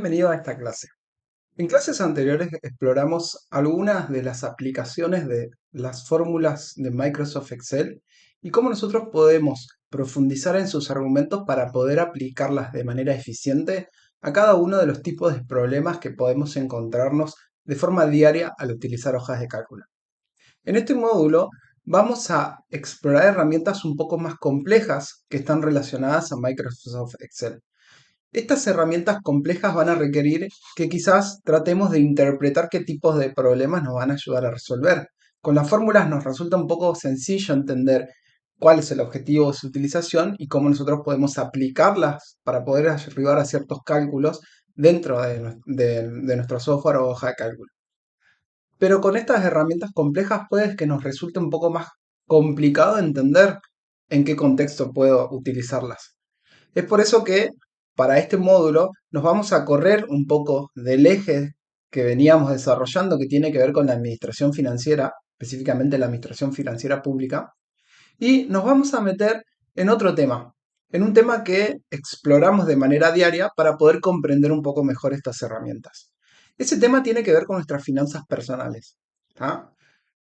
Bienvenido a esta clase. En clases anteriores exploramos algunas de las aplicaciones de las fórmulas de Microsoft Excel y cómo nosotros podemos profundizar en sus argumentos para poder aplicarlas de manera eficiente a cada uno de los tipos de problemas que podemos encontrarnos de forma diaria al utilizar hojas de cálculo. En este módulo vamos a explorar herramientas un poco más complejas que están relacionadas a Microsoft Excel. Estas herramientas complejas van a requerir que quizás tratemos de interpretar qué tipos de problemas nos van a ayudar a resolver. Con las fórmulas nos resulta un poco sencillo entender cuál es el objetivo de su utilización y cómo nosotros podemos aplicarlas para poder arribar a ciertos cálculos dentro de nuestro software o hoja de cálculo. Pero con estas herramientas complejas puede que nos resulte un poco más complicado entender en qué contexto puedo utilizarlas. Es por eso que para este módulo nos vamos a correr un poco del eje que veníamos desarrollando que tiene que ver con la administración financiera, específicamente la administración financiera pública, y nos vamos a meter en otro tema, en un tema que exploramos de manera diaria para poder comprender un poco mejor estas herramientas. Ese tema tiene que ver con nuestras finanzas personales. ¿Tá?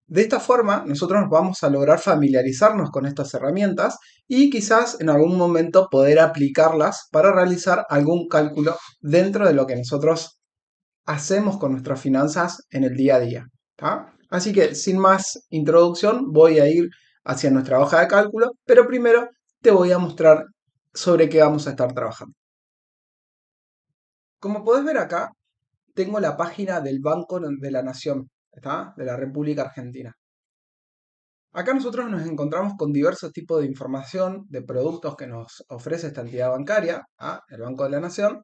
De esta forma, nosotros vamos a lograr familiarizarnos con estas herramientas y quizás en algún momento poder aplicarlas para realizar algún cálculo dentro de lo que nosotros hacemos con nuestras finanzas en el día a día. ¿Tá? Así que sin más introducción voy a ir hacia nuestra hoja de cálculo, pero primero te voy a mostrar sobre qué vamos a estar trabajando. Como podés ver acá, tengo la página del Banco de la Nación, ¿tá? De la República Argentina. Acá nosotros nos encontramos con diversos tipos de información de productos que nos ofrece esta entidad bancaria, el Banco de la Nación,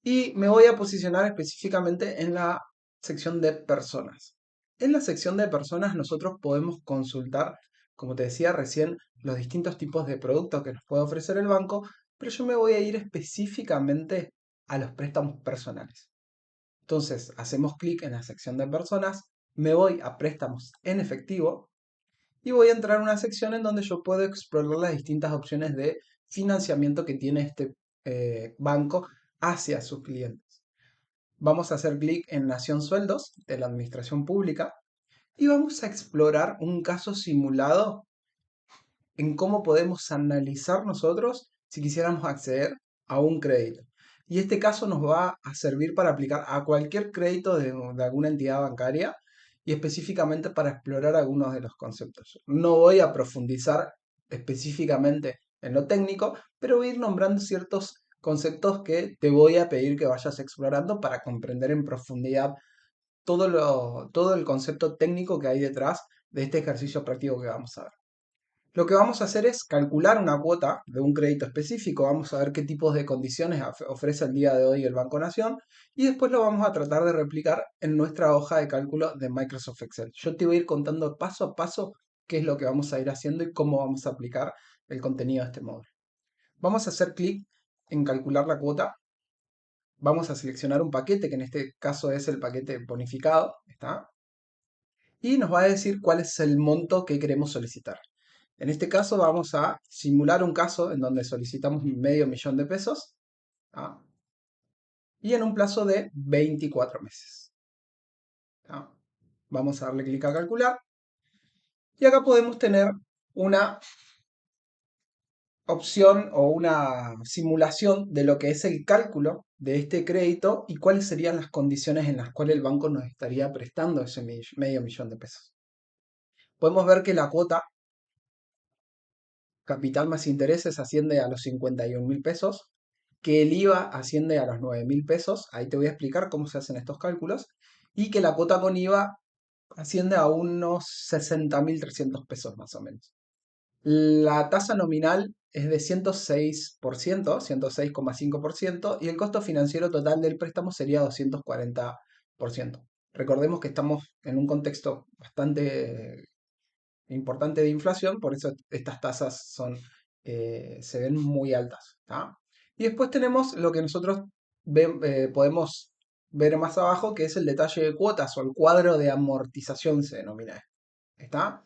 y me voy a posicionar específicamente en la sección de personas. En la sección de personas nosotros podemos consultar, como te decía recién, los distintos tipos de productos que nos puede ofrecer el banco, pero yo me voy a ir específicamente a los préstamos personales. Entonces, hacemos clic en la sección de personas, me voy a préstamos en efectivo y voy a entrar a una sección en donde yo puedo explorar las distintas opciones de financiamiento que tiene este banco hacia sus clientes. Vamos a hacer clic en Nación Sueldos de la Administración Pública y vamos a explorar un caso simulado en cómo podemos analizar nosotros si quisiéramos acceder a un crédito. Y este caso nos va a servir para aplicar a cualquier crédito de alguna entidad bancaria y específicamente para explorar algunos de los conceptos. No voy a profundizar específicamente en lo técnico, pero voy a ir nombrando ciertos conceptos que te voy a pedir que vayas explorando para comprender en profundidad todo el concepto técnico que hay detrás de este ejercicio práctico que vamos a ver. Lo que vamos a hacer es calcular una cuota de un crédito específico, vamos a ver qué tipos de condiciones ofrece el día de hoy el Banco Nación y después lo vamos a tratar de replicar en nuestra hoja de cálculo de Microsoft Excel. Yo te voy a ir contando paso a paso qué es lo que vamos a ir haciendo y cómo vamos a aplicar el contenido de este módulo. Vamos a hacer clic en calcular la cuota, vamos a seleccionar un paquete, que en este caso es el paquete bonificado, ¿está? Y nos va a decir cuál es el monto que queremos solicitar. En este caso vamos a simular un caso en donde solicitamos $500,000 ¿tá? Y en un plazo de 24 meses. ¿Tá? Vamos a darle clic a calcular y acá podemos tener una opción o una simulación de lo que es el cálculo de este crédito y cuáles serían las condiciones en las cuales el banco nos estaría prestando ese $500,000. Podemos ver que la cuota capital más intereses asciende a los 51.000 pesos, que el IVA asciende a los 9.000 pesos, ahí te voy a explicar cómo se hacen estos cálculos, y que la cuota con IVA asciende a unos 60.300 pesos más o menos. La tasa nominal es de 106%, 106,5%, y el costo financiero total del préstamo sería 240%. Recordemos que estamos en un contexto bastante importante de inflación, por eso estas tasas se ven muy altas. ¿Tá? Y después tenemos lo que nosotros podemos ver más abajo, que es el detalle de cuotas o el cuadro de amortización se denomina. ¿Está?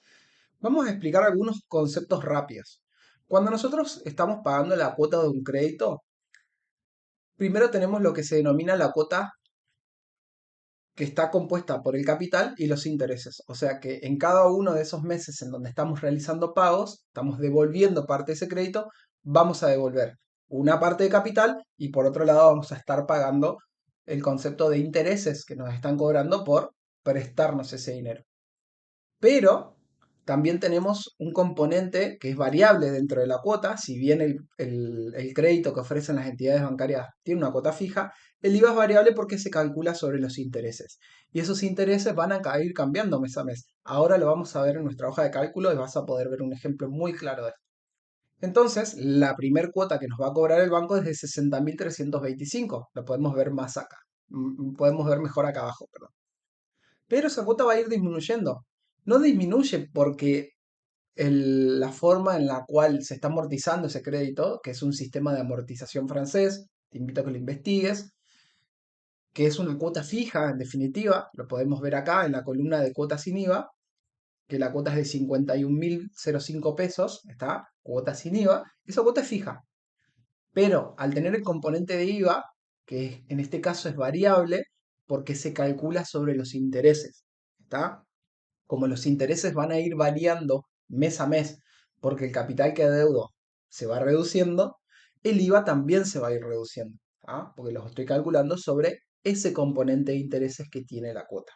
Vamos a explicar algunos conceptos rápidos. Cuando nosotros estamos pagando la cuota de un crédito, Primero tenemos lo que se denomina la cuota que está compuesta por el capital y los intereses. O sea que en cada uno de esos meses en donde estamos realizando pagos, estamos devolviendo parte de ese crédito, vamos a devolver una parte de capital y por otro lado vamos a estar pagando el concepto de intereses que nos están cobrando por prestarnos ese dinero. Pero también tenemos un componente que es variable dentro de la cuota. Si bien el crédito que ofrecen las entidades bancarias tiene una cuota fija, el IVA es variable porque se calcula sobre los intereses. Y esos intereses van a ir cambiando mes a mes. Ahora lo vamos a ver en nuestra hoja de cálculo y vas a poder ver un ejemplo muy claro de esto. Entonces, la primer cuota que nos va a cobrar el banco es de 60.325. Lo podemos ver más acá. Podemos ver mejor acá abajo, perdón. Pero esa cuota va a ir disminuyendo. No disminuye porque la forma en la cual se está amortizando ese crédito, que es un sistema de amortización francés, te invito a que lo investigues, que es una cuota fija, en definitiva, lo podemos ver acá en la columna de cuotas sin IVA, que la cuota es de 51.005 pesos, está, cuota sin IVA, esa cuota es fija, pero al tener el componente de IVA, que en este caso es variable, porque se calcula sobre los intereses, ¿está? Como los intereses van a ir variando mes a mes, porque el capital que adeudo se va reduciendo, el IVA también se va a ir reduciendo, ¿ah? Porque los estoy calculando sobre ese componente de intereses que tiene la cuota.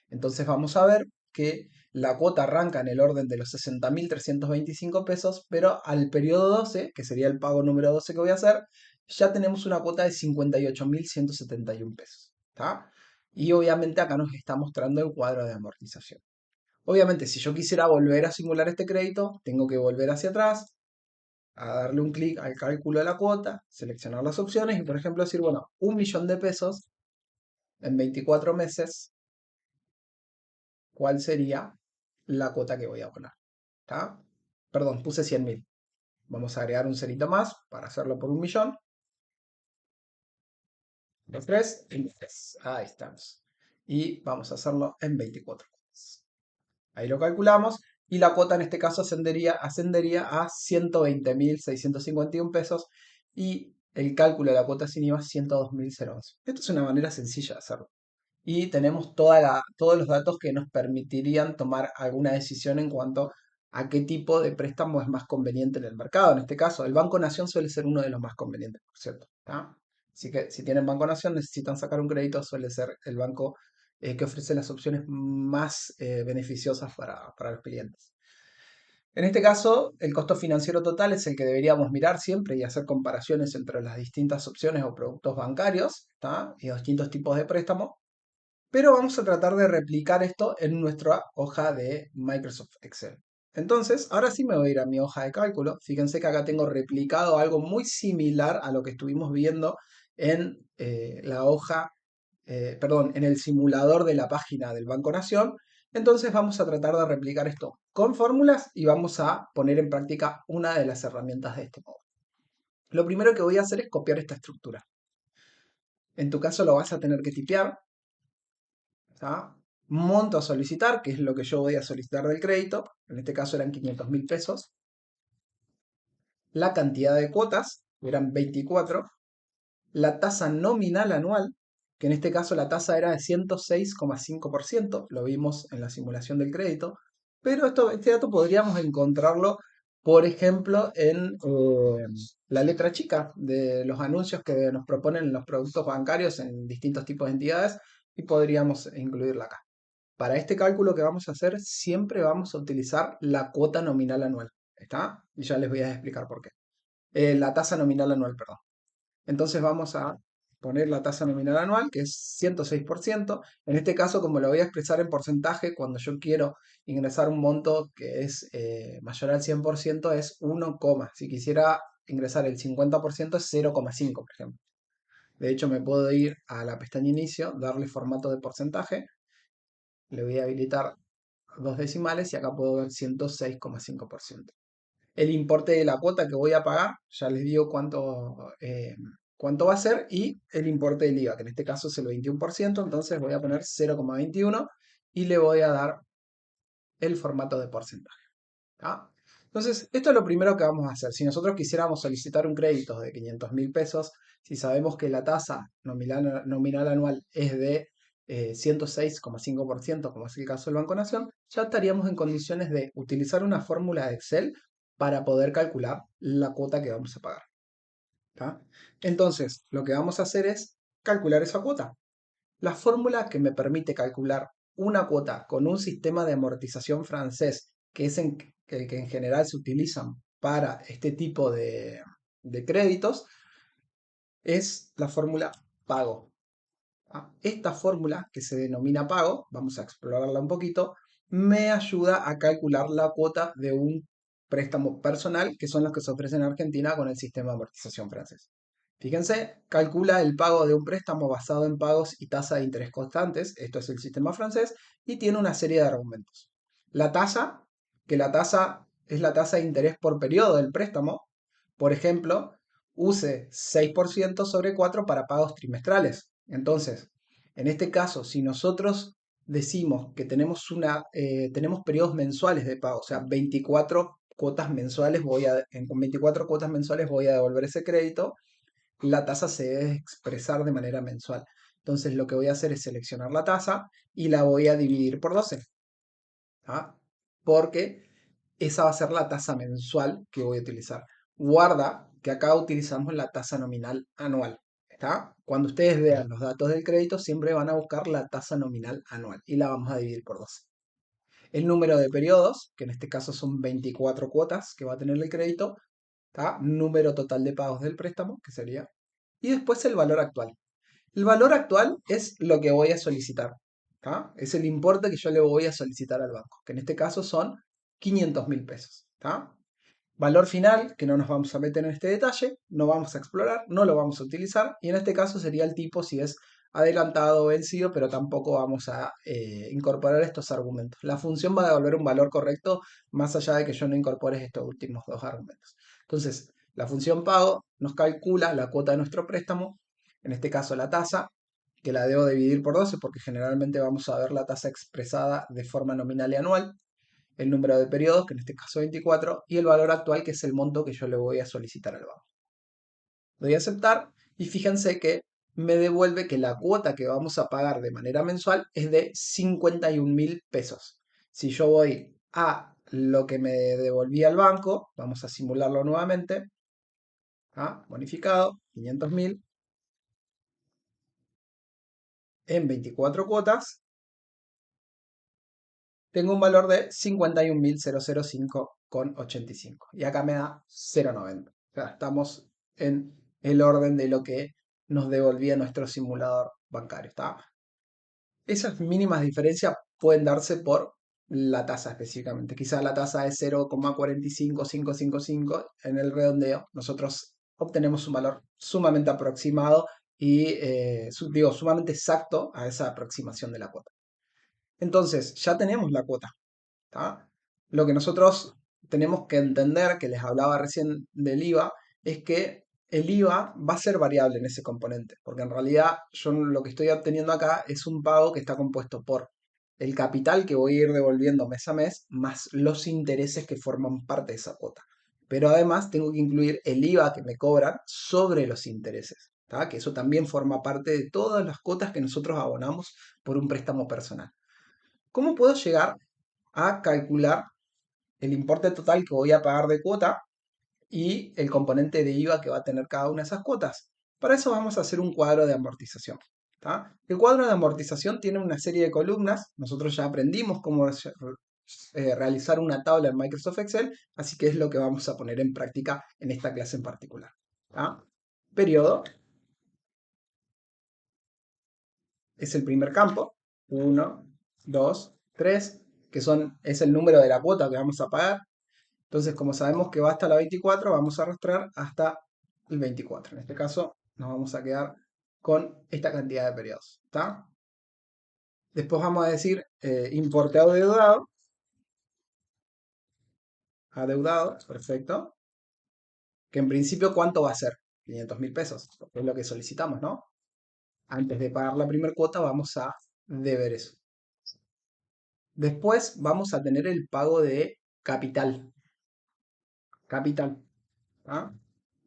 Entonces vamos a ver que la cuota arranca en el orden de los 60.325 pesos, pero al periodo 12, que sería el pago número 12 que voy a hacer, ya tenemos una cuota de 58.171 pesos, ¿tá? Y obviamente acá nos está mostrando el cuadro de amortización. Obviamente, si yo quisiera volver a simular este crédito, tengo que volver hacia atrás, a darle un clic al cálculo de la cuota, seleccionar las opciones y, por ejemplo, decir, bueno, 1.000.000 de pesos en 24 meses, ¿cuál sería la cuota que voy a abonar? ¿Está? Perdón, puse 100.000. Vamos a agregar un cerito más para hacerlo por 1.000.000. Los tres y los tres. Ahí estamos. Y vamos a hacerlo en 24 meses. Ahí lo calculamos y la cuota en este caso ascendería a 120.651 pesos y el cálculo de la cuota sin IVA 102.011. Esto es una manera sencilla de hacerlo. Y tenemos todos los datos que nos permitirían tomar alguna decisión en cuanto a qué tipo de préstamo es más conveniente en el mercado. En este caso, el Banco Nación suele ser uno de los más convenientes, por cierto. ¿Tá? Así que si tienen Banco Nación, necesitan sacar un crédito, suele ser el banco que ofrece las opciones más beneficiosas para los clientes. En este caso, el costo financiero total es el que deberíamos mirar siempre y hacer comparaciones entre las distintas opciones o productos bancarios, ¿tá? Y los distintos tipos de préstamo. Pero vamos a tratar de replicar esto en nuestra hoja de Microsoft Excel. Entonces, ahora sí me voy a ir a mi hoja de cálculo. Fíjense que acá tengo replicado algo muy similar a lo que estuvimos viendo en la hoja, perdón, en el simulador de la página del Banco Nación. Entonces vamos a tratar de replicar esto con fórmulas y vamos a poner en práctica una de las herramientas de este modo. Lo primero que voy a hacer es copiar esta estructura. En tu caso lo vas a tener que tipear. ¿Tá? Monto a solicitar, que es lo que yo voy a solicitar del crédito, en este caso eran 500.000 pesos. La cantidad de cuotas, eran 24. La tasa nominal anual, que en este caso la tasa era de 106,5%, lo vimos en la simulación del crédito, pero este dato podríamos encontrarlo, por ejemplo, en la letra chica de los anuncios que nos proponen los productos bancarios en distintos tipos de entidades y podríamos incluirla acá. Para este cálculo que vamos a hacer, siempre vamos a utilizar la cuota nominal anual. ¿Está? Y ya les voy a explicar por qué. La tasa nominal anual, perdón. Entonces vamos a poner la tasa nominal anual, que es 106%. En este caso, como lo voy a expresar en porcentaje, cuando yo quiero ingresar un monto que es mayor al 100%, es 1, si quisiera ingresar el 50% es 0,5, por ejemplo. De hecho, me puedo ir a la pestaña inicio, darle formato de porcentaje, le voy a habilitar dos decimales y acá puedo ver 106,5%. El importe de la cuota que voy a pagar, ya les digo cuánto va a ser, y el importe del IVA, que en este caso es el 21%, entonces voy a poner 0,21 y le voy a dar el formato de porcentaje. ¿Tá? Entonces, esto es lo primero que vamos a hacer. Si nosotros quisiéramos solicitar un crédito de 500.000 pesos, si sabemos que la tasa nominal anual es de 106,5%, como es el caso del Banco Nación, ya estaríamos en condiciones de utilizar una fórmula de Excel para poder calcular la cuota que vamos a pagar. ¿Tá? Entonces, lo que vamos a hacer es calcular esa cuota. La fórmula que me permite calcular una cuota con un sistema de amortización francés, que es el que en general se utilizan para este tipo de créditos, es la fórmula pago. Esta fórmula, que se denomina pago, vamos a explorarla un poquito, me ayuda a calcular la cuota de un préstamo personal, que son los que se ofrecen en Argentina con el sistema de amortización francés. Fíjense, calcula el pago de un préstamo basado en pagos y tasa de interés constantes, esto es el sistema francés, y tiene una serie de argumentos. La tasa, que la tasa es la tasa de interés por periodo del préstamo, por ejemplo, use 6% sobre 4 para pagos trimestrales. Entonces, en este caso, si nosotros decimos que tenemos periodos mensuales de pago, o sea, 24 cuotas mensuales con 24 cuotas mensuales voy a devolver ese crédito, la tasa se debe expresar de manera mensual. Entonces lo que voy a hacer es seleccionar la tasa y la voy a dividir por 12. ¿Ah? Porque esa va a ser la tasa mensual que voy a utilizar. Guarda que acá utilizamos la tasa nominal anual. ¿Está? Cuando ustedes vean los datos del crédito, siempre van a buscar la tasa nominal anual y la vamos a dividir por 12. El número de periodos, que en este caso son 24 cuotas que va a tener el crédito, ¿está? Número total de pagos del préstamo, que sería. Y después el valor actual. El valor actual es lo que voy a solicitar. ¿Tá? Es el importe que yo le voy a solicitar al banco, que en este caso son 500.000 pesos. ¿Tá? Valor final, que no nos vamos a meter en este detalle, no vamos a explorar, no lo vamos a utilizar, y en este caso sería el tipo si es adelantado o vencido, pero tampoco vamos a incorporar estos argumentos. La función va a devolver un valor correcto más allá de que yo no incorpore estos últimos dos argumentos. Entonces, la función pago nos calcula la cuota de nuestro préstamo, en este caso la tasa, que la debo dividir por 12 porque generalmente vamos a ver la tasa expresada de forma nominal y anual, el número de periodos, que en este caso 24, y el valor actual, que es el monto que yo le voy a solicitar al banco. Doy a aceptar y fíjense que me devuelve que la cuota que vamos a pagar de manera mensual es de 51.000 pesos. Si yo voy a lo que me devolvía el banco, vamos a simularlo nuevamente, bonificado, 500.000 en 24 cuotas, tengo un valor de 51.005,85. Y acá me da 0,90. O sea, estamos en el orden de lo que nos devolvía nuestro simulador bancario. ¿Está? Esas mínimas diferencias pueden darse por la tasa específicamente. Quizás la tasa es 0,45555 en el redondeo. Nosotros obtenemos un valor sumamente aproximado y, digo, sumamente exacto a esa aproximación de la cuota. Entonces, ya tenemos la cuota. ¿Tá? Lo que nosotros tenemos que entender, que les hablaba recién del IVA, es que el IVA va a ser variable en ese componente, porque en realidad yo lo que estoy obteniendo acá es un pago que está compuesto por el capital que voy a ir devolviendo mes a mes, más los intereses que forman parte de esa cuota. Pero además tengo que incluir el IVA que me cobran sobre los intereses, ¿tá? Que eso también forma parte de todas las cuotas que nosotros abonamos por un préstamo personal. ¿Cómo puedo llegar a calcular el importe total que voy a pagar de cuota y el componente de IVA que va a tener cada una de esas cuotas? Para eso vamos a hacer un cuadro de amortización. ¿Tá? El cuadro de amortización tiene una serie de columnas. Nosotros ya aprendimos cómo realizar una tabla en Microsoft Excel, así que es lo que vamos a poner en práctica en esta clase en particular. ¿Tá? Periodo es el primer campo. 1, 2, 3, es el número de la cuota que vamos a pagar. Entonces, como sabemos que va hasta la 24, vamos a arrastrar hasta el 24. En este caso, nos vamos a quedar con esta cantidad de periodos. ¿Está? Después vamos a decir importe adeudado. Adeudado, perfecto. Que en principio, ¿cuánto va a ser? 500.000 pesos, porque es lo que solicitamos, ¿no? Antes de pagar la primera cuota, vamos a deber eso. Después vamos a tener el pago de capital. capital. ¿Ah?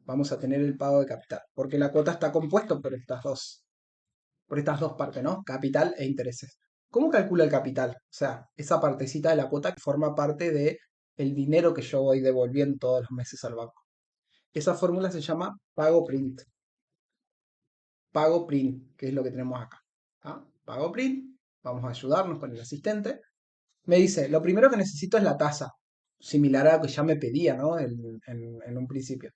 Vamos a tener el pago de capital, porque la cuota está compuesto por estas dos partes, ¿no? Capital e intereses. ¿Cómo calcula el capital? O sea, esa partecita de la cuota que forma parte de el dinero que yo voy devolviendo todos los meses al banco. Esa fórmula se llama pago print. Pago print, que es lo que tenemos acá. ¿Ah? Pago print. Vamos a ayudarnos con el asistente. Me dice, lo primero que necesito es la tasa, similar a lo que ya me pedía, ¿no? En un principio.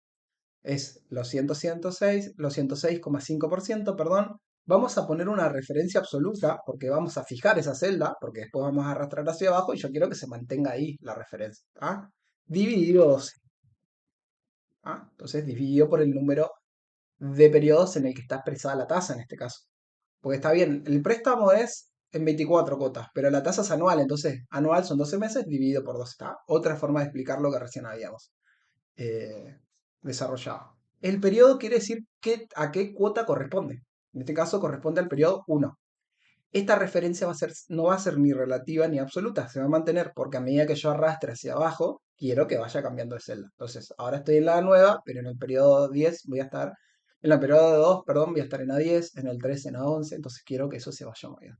Es los 106, los 106,5%, perdón. Vamos a poner una referencia absoluta porque vamos a fijar esa celda, porque después vamos a arrastrar hacia abajo y yo quiero que se mantenga ahí la referencia. ¿Ah? Dividido 12. ¿Ah? Entonces dividido por el número de periodos en el que está expresada la tasa en este caso. Porque está bien, el préstamo es en 24 cuotas, pero la tasa es anual, entonces anual son 12 meses dividido por 12. Está otra forma de explicar lo que recién habíamos eh, desarrollado. El periodo quiere decir a qué cuota corresponde. En este caso corresponde al periodo 1. Esta referencia no va a ser ni relativa ni absoluta, se va a mantener porque a medida que yo arrastre hacia abajo, quiero que vaya cambiando de celda. Entonces, ahora estoy en la nueva, pero en el periodo 10 voy a estar, en el periodo 2, perdón, voy a estar en A10, en el 3 en A11, entonces quiero que eso se vaya moviendo.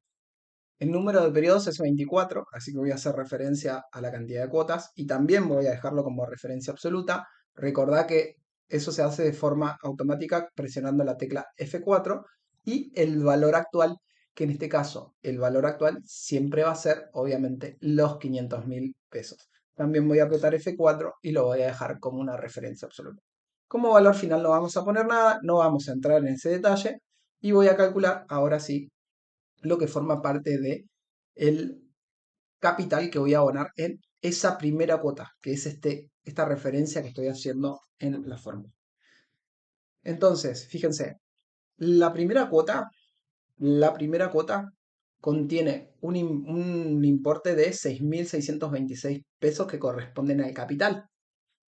El número de periodos es 24, así que voy a hacer referencia a la cantidad de cuotas y también voy a dejarlo como referencia absoluta. Recordá que eso se hace de forma automática presionando la tecla F4 y el valor actual, que en este caso el valor actual siempre va a ser obviamente los 500.000 pesos. También voy a apretar F4 y lo voy a dejar como una referencia absoluta. Como valor final no vamos a poner nada, no vamos a entrar en ese detalle y voy a calcular ahora sí lo que forma parte de el capital que voy a abonar en esa primera cuota, que es esta referencia que estoy haciendo en la fórmula. Entonces, fíjense, la primera cuota, la primera cuota contiene un importe de 6.626 pesos que corresponden al capital.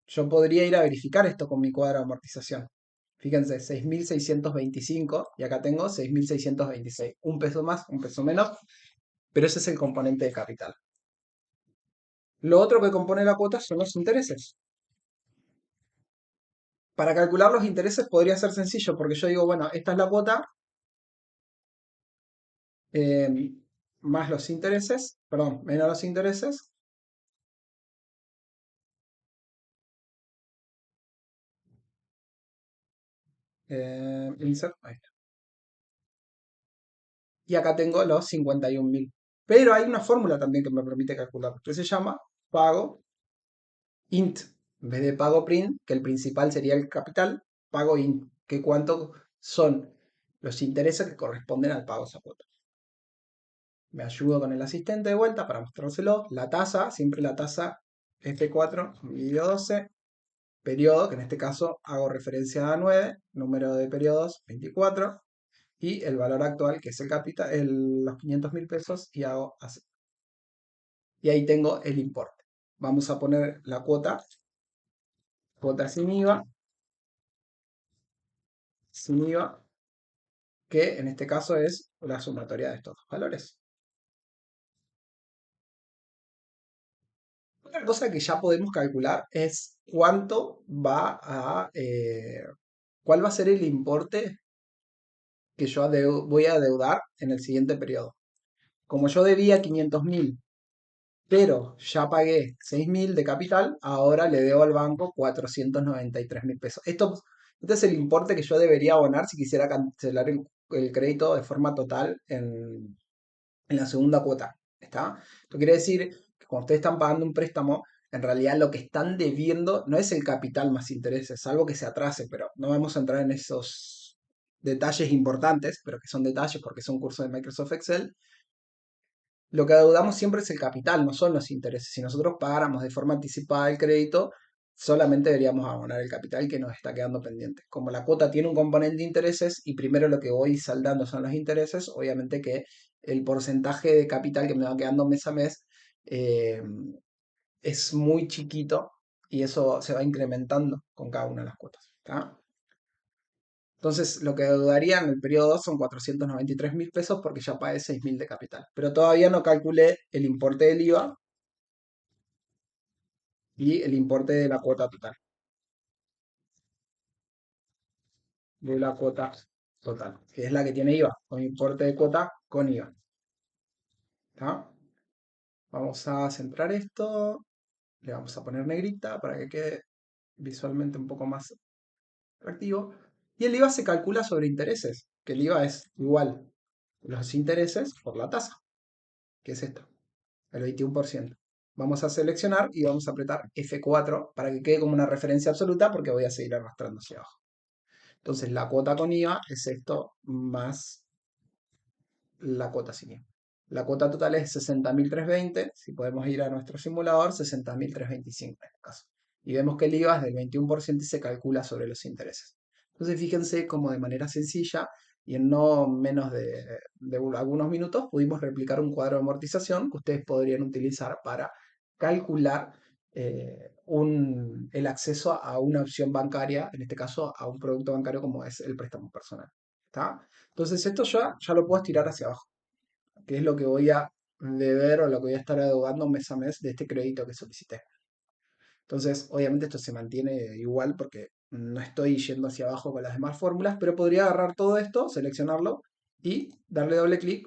Yo podría ir a verificar esto con mi cuadro de amortización. Fíjense, 6.625 y acá tengo 6.626. Un peso más, un peso menos, pero ese es el componente de capital. Lo otro que compone la cuota son los intereses. Para calcular los intereses podría ser sencillo, porque yo digo, bueno, esta es la cuota eh, más los intereses, perdón, menos los intereses. Insert, ahí está. Y acá tengo los 51.000. Pero hay una fórmula también que me permite calcular, que se llama pago int. En vez de pago print, que el principal sería el capital, pago int, que cuánto son los intereses que corresponden al pago de esa cuota. Me ayudo con el asistente de vuelta para mostrárselo. La tasa, siempre la tasa F4 dividido 12, periodo, que en este caso hago referencia a 9, número de periodos 24, y el valor actual, que es el capital, los 500.000 pesos, y hago así. Y ahí tengo el importe. Vamos a poner la cuota sin IVA, que en este caso es la sumatoria de estos dos valores. Otra cosa que ya podemos calcular es cuál va a ser el importe que yo voy a adeudar en el siguiente periodo. Como yo debía 500.000, pero ya pagué 6.000 de capital, ahora le debo al banco 493.000 pesos. Este es el importe que yo debería abonar si quisiera cancelar el crédito de forma total en la segunda cuota. ¿Está? Esto quiere decir que cuando ustedes están pagando un préstamo, en realidad lo que están debiendo no es el capital más intereses, algo que se atrase, pero no vamos a entrar en esos detalles importantes, pero que son detalles porque son cursos de Microsoft Excel. Lo que adeudamos siempre es el capital, no son los intereses. Si nosotros pagáramos de forma anticipada el crédito, solamente deberíamos abonar el capital que nos está quedando pendiente. Como la cuota tiene un componente de intereses y primero lo que voy saldando son los intereses, obviamente que el porcentaje de capital que me va quedando mes a mes eh, es muy chiquito y eso se va incrementando con cada una de las cuotas. ¿Está? Entonces, lo que deudaría en el periodo 2 son 493.000 pesos porque ya pagué 6.000 de capital. Pero todavía no calculé el importe del IVA y el importe de la cuota total. de la cuota total, que es la que tiene IVA, o importe de cuota con IVA. ¿Tá? Vamos a centrar esto, le vamos a poner negrita para que quede visualmente un poco más atractivo. Y el IVA se calcula sobre intereses, que el IVA es igual los intereses por la tasa, que es esto, el 21%. Vamos a seleccionar y vamos a apretar F4 para que quede como una referencia absoluta porque voy a seguir arrastrando hacia abajo. Entonces la cuota con IVA es esto más la cuota sin IVA. La cuota total es 60.320. Si podemos ir a nuestro simulador, 60.325 en este caso. Y vemos que el IVA es del 21% y se calcula sobre los intereses. Entonces fíjense cómo de manera sencilla y en no menos de algunos minutos pudimos replicar un cuadro de amortización que ustedes podrían utilizar para calcular el acceso a una opción bancaria, en este caso a un producto bancario como es el préstamo personal. ¿Está? Entonces esto ya lo puedo estirar hacia abajo, que es lo que voy a deber o lo que voy a estar adeudando mes a mes de este crédito que solicité. Entonces, obviamente esto se mantiene igual porque no estoy yendo hacia abajo con las demás fórmulas, pero podría agarrar todo esto, seleccionarlo y darle doble clic.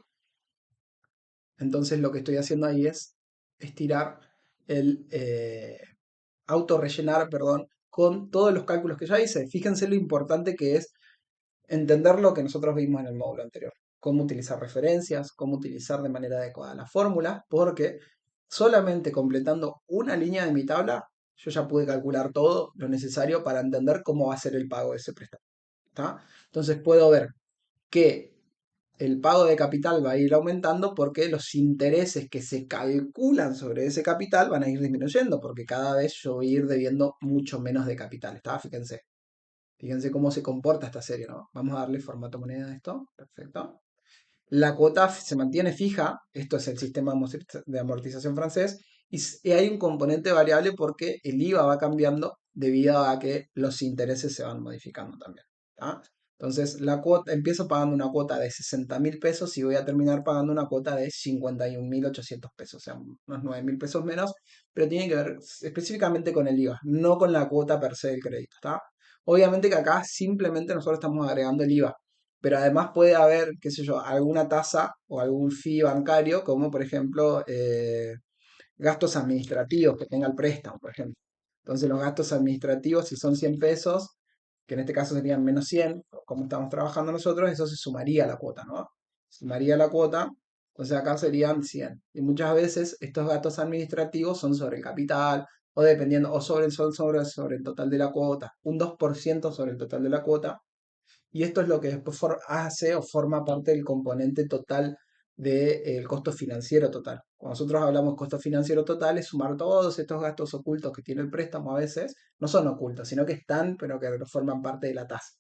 Entonces lo que estoy haciendo ahí es estirar el auto rellenar, perdón, con todos los cálculos que ya hice. Fíjense lo importante que es entender lo que nosotros vimos en el módulo anterior. Cómo utilizar referencias, cómo utilizar de manera adecuada las fórmulas, porque solamente completando una línea de mi tabla, yo ya pude calcular todo lo necesario para entender cómo va a ser el pago de ese préstamo. ¿Tá? Entonces puedo ver que el pago de capital va a ir aumentando porque los intereses que se calculan sobre ese capital van a ir disminuyendo, porque cada vez yo voy a ir debiendo mucho menos de capital. ¿Está? Fíjense. Fíjense cómo se comporta esta serie, ¿no? Vamos a darle formato moneda a esto. Perfecto. La cuota se mantiene fija. Esto es el sistema de amortización francés. Y hay un componente variable porque el IVA va cambiando debido a que los intereses se van modificando también. ¿Tá? Entonces, la cuota, empiezo pagando una cuota de 60.000 pesos y voy a terminar pagando una cuota de 51.800 pesos, o sea, unos 9.000 pesos menos, pero tiene que ver específicamente con el IVA, no con la cuota per se del crédito. ¿Está? Obviamente que acá simplemente nosotros estamos agregando el IVA, pero además puede haber, qué sé yo, alguna tasa o algún fee bancario, como por ejemplo gastos administrativos que tenga el préstamo, por ejemplo. Entonces los gastos administrativos, si son 100 pesos, que en este caso serían menos 100, como estamos trabajando nosotros, eso se sumaría a la cuota, ¿no? Sumaría la cuota, entonces acá serían 100. Y muchas veces estos gastos administrativos son sobre el capital, o dependiendo, o sobre el total de la cuota, un 2% sobre el total de la cuota, y esto es lo que después hace o forma parte del componente total del costo financiero total. Cuando nosotros hablamos costo financiero total, es sumar todos estos gastos ocultos que tiene el préstamo a veces, no son ocultos, sino que están, pero que forman parte de la tasa.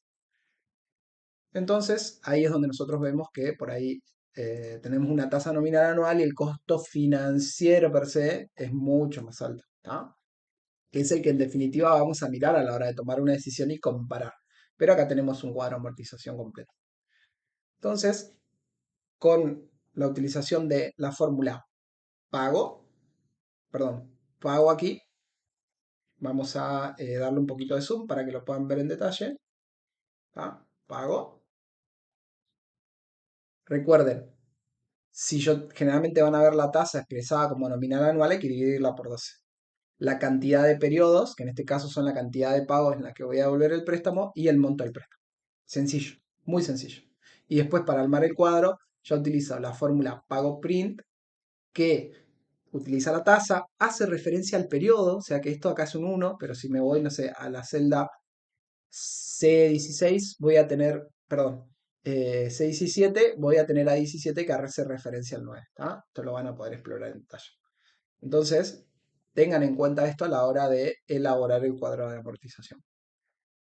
Entonces, ahí es donde nosotros vemos que por ahí tenemos una tasa nominal anual y el costo financiero per se es mucho más alto, ¿tá? Que es el que en definitiva vamos a mirar a la hora de tomar una decisión y comparar. Pero acá tenemos un cuadro de amortización completo. Entonces, con la utilización de la fórmula pago, perdón, pago aquí, vamos a darle un poquito de zoom para que lo puedan ver en detalle. ¿Tá? Pago. Recuerden, si yo generalmente van a ver la tasa expresada como nominal anual, hay que dividirla por 12. La cantidad de periodos, que en este caso son la cantidad de pagos en la que voy a devolver el préstamo, y el monto del préstamo. Sencillo, muy sencillo. Y después para armar el cuadro, yo utilizo la fórmula pago print, que utiliza la tasa, hace referencia al periodo, o sea que esto acá es un 1, pero si me voy, no sé, a la celda C16, voy a tener, perdón, C17, voy a tener a 17 que hace referencia al 9. ¿Tá? Esto lo van a poder explorar en detalle. Entonces, tengan en cuenta esto a la hora de elaborar el cuadro de amortización.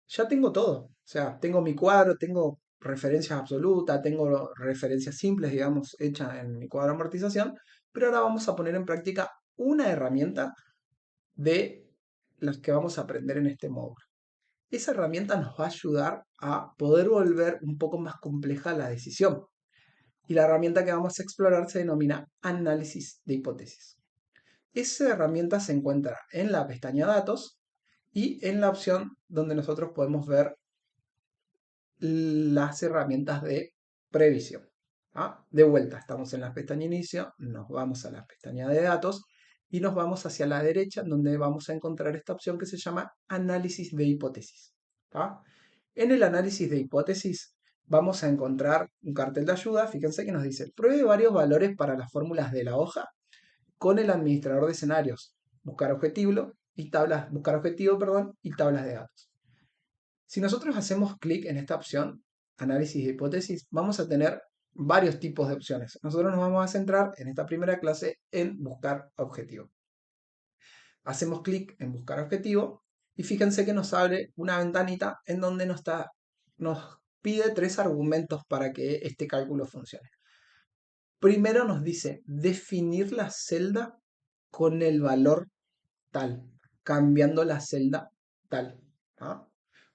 Ya tengo todo, o sea, tengo mi cuadro, tengo referencias absolutas, tengo referencias simples, digamos, hechas en mi cuadro de amortización, pero ahora vamos a poner en práctica una herramienta de las que vamos a aprender en este módulo. Esa herramienta nos va a ayudar a poder volver un poco más compleja la decisión. Y la herramienta que vamos a explorar se denomina análisis de hipótesis. Esa herramienta se encuentra en la pestaña datos y en la opción donde nosotros podemos ver las herramientas de previsión. ¿Ah? De vuelta, estamos en la pestaña inicio, nos vamos a la pestaña de datos y nos vamos hacia la derecha donde vamos a encontrar esta opción que se llama análisis de hipótesis. ¿Ah? En el análisis de hipótesis vamos a encontrar un cartel de ayuda. Fíjense que nos dice, pruebe varios valores para las fórmulas de la hoja con el administrador de escenarios. Buscar objetivo, perdón, y tablas de datos. Si nosotros hacemos clic en esta opción, análisis de hipótesis, vamos a tener varios tipos de opciones. Nosotros nos vamos a centrar en esta primera clase en buscar objetivo. Hacemos clic en buscar objetivo y fíjense que nos abre una ventanita en donde nos pide tres argumentos para que este cálculo funcione. Primero nos dice definir la celda con el valor tal, cambiando la celda tal. ¿Ah?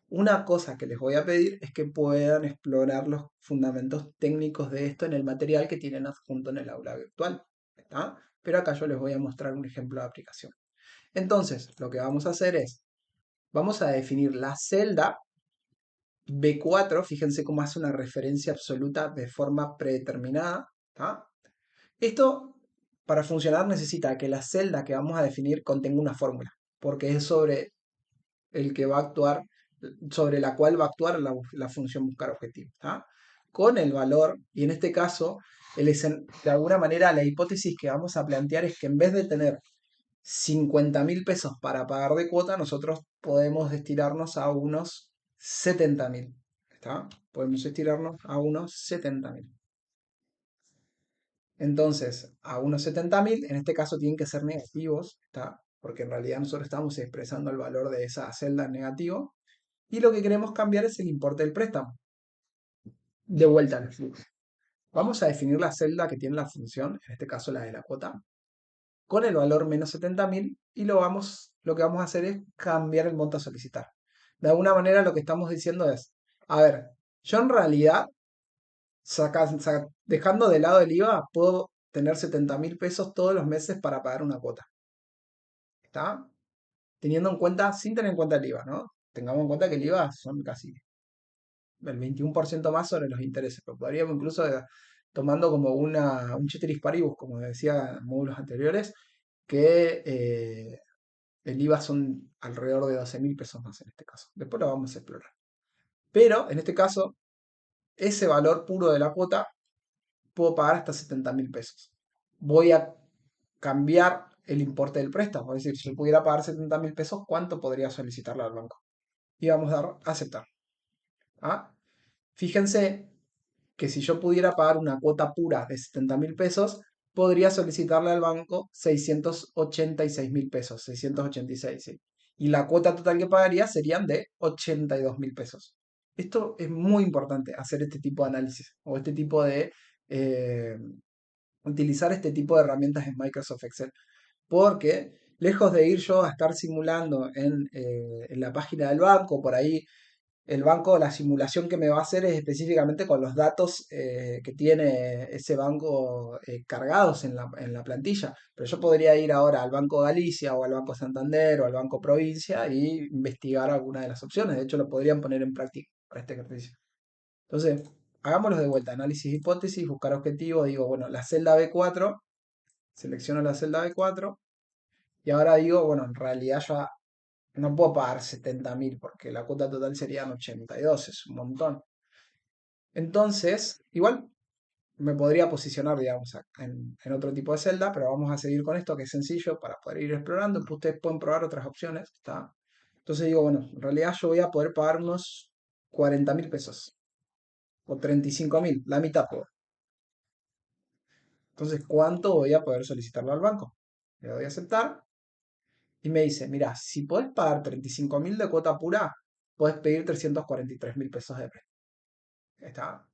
Una cosa que les voy a pedir es que puedan explorar los fundamentos técnicos de esto en el material que tienen adjunto en el aula virtual. ¿Está? Pero acá yo les voy a mostrar un ejemplo de aplicación. Entonces, lo que vamos a hacer es, vamos a definir la celda B4, fíjense cómo hace una referencia absoluta de forma predeterminada. ¿Está? Esto, para funcionar, necesita que la celda que vamos a definir contenga una fórmula, porque es sobre el que va a actuar, sobre la cual va a actuar la función buscar objetivo. ¿Tá? Con el valor, y en este caso, de alguna manera la hipótesis que vamos a plantear es que en vez de tener 50.000 pesos para pagar de cuota, nosotros podemos estirarnos a unos 70.000. Podemos estirarnos a unos 70.000. Entonces, a unos 70.000, en este caso tienen que ser negativos, ¿está? Porque en realidad nosotros estamos expresando el valor de esa celda en negativo. Y lo que queremos cambiar es el importe del préstamo. De vuelta al flujo. Vamos a definir la celda que tiene la función, en este caso la de la cuota, con el valor menos 70.000 y lo que vamos a hacer es cambiar el monto a solicitar. De alguna manera lo que estamos diciendo es, a ver, yo en realidad, dejando de lado el IVA, puedo tener 70.000 pesos todos los meses para pagar una cuota. ¿Está? Teniendo en cuenta, sin tener en cuenta el IVA, ¿no? Tengamos en cuenta que el IVA son casi el 21% más sobre los intereses. Pero podríamos incluso, tomando como un ceteris paribus, como decía en módulos anteriores, que el IVA son alrededor de 12.000 pesos más en este caso. Después lo vamos a explorar. Pero en este caso, ese valor puro de la cuota puedo pagar hasta 70.000 pesos. Voy a cambiar el importe del préstamo. Es decir, si yo pudiera pagar 70.000 pesos, ¿cuánto podría solicitarle al banco? Y vamos a dar a aceptar. ¿Ah? Fíjense que si yo pudiera pagar una cuota pura de 70.000 pesos, podría solicitarle al banco 686.000 pesos, 686, ¿sí? Y la cuota total que pagaría serían de 82.000 pesos. Esto es muy importante, hacer este tipo de análisis o este tipo de... eh, utilizar este tipo de herramientas en Microsoft Excel. Porque lejos de ir yo a estar simulando en la página del banco, por ahí el banco, la simulación que me va a hacer es específicamente con los datos que tiene ese banco cargados en la plantilla. Pero yo podría ir ahora al Banco Galicia o al Banco Santander o al Banco Provincia y investigar alguna de las opciones. De hecho, lo podrían poner en práctica para este ejercicio. Entonces, hagámoslo de vuelta. Análisis de hipótesis, buscar objetivo. Digo, bueno, la celda B4, selecciono la celda B4 y ahora digo, bueno, en realidad ya no puedo pagar 70.000 porque la cuota total serían 82, es un montón. Entonces, igual me podría posicionar, digamos, en otro tipo de celda, pero vamos a seguir con esto que es sencillo para poder ir explorando. Ustedes pueden probar otras opciones, ¿está? Entonces digo, bueno, en realidad yo voy a poder pagar unos 40.000 pesos o 35.000, la mitad puedo. Entonces, ¿cuánto voy a poder solicitarlo al banco? Le doy a aceptar y me dice, mira, si podés pagar 35.000 de cuota pura, podés pedir 343.000 pesos de préstamo. ¿Está?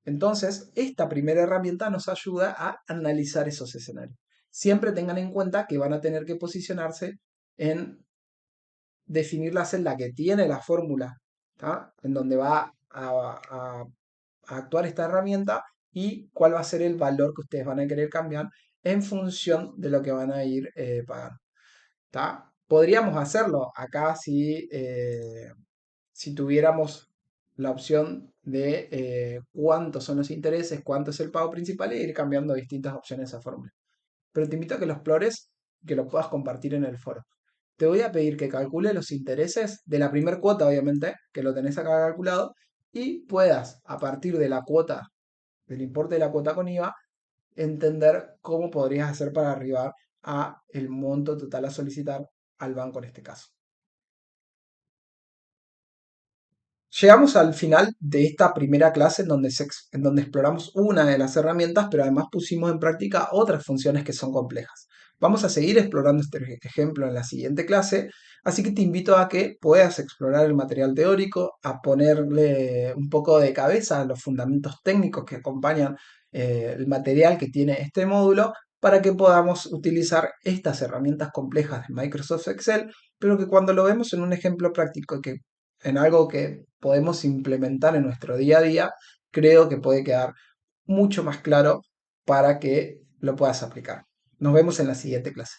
Entonces, esta primera herramienta nos ayuda a analizar esos escenarios. Siempre tengan en cuenta que van a tener que posicionarse en definir la celda que tiene la fórmula, ¿tá? En donde va a actuar esta herramienta y cuál va a ser el valor que ustedes van a querer cambiar en función de lo que van a ir pagando. ¿Tá? Podríamos hacerlo acá si tuviéramos la opción de cuántos son los intereses, cuánto es el pago principal e ir cambiando distintas opciones a esa fórmula. Pero te invito a que lo explores, que lo puedas compartir en el foro. Te voy a pedir que calcule los intereses de la primera cuota, obviamente, que lo tenés acá calculado, y puedas, a partir de la cuota, del importe de la cuota con IVA, entender cómo podrías hacer para arribar a el monto total a solicitar al banco en este caso. Llegamos al final de esta primera clase en donde exploramos una de las herramientas, pero además pusimos en práctica otras funciones que son complejas. Vamos a seguir explorando este ejemplo en la siguiente clase, así que te invito a que puedas explorar el material teórico, a ponerle un poco de cabeza a los fundamentos técnicos que acompañan el material que tiene este módulo para que podamos utilizar estas herramientas complejas de Microsoft Excel, pero que cuando lo vemos en un ejemplo práctico que en algo que podemos implementar en nuestro día a día, creo que puede quedar mucho más claro para que lo puedas aplicar. Nos vemos en la siguiente clase.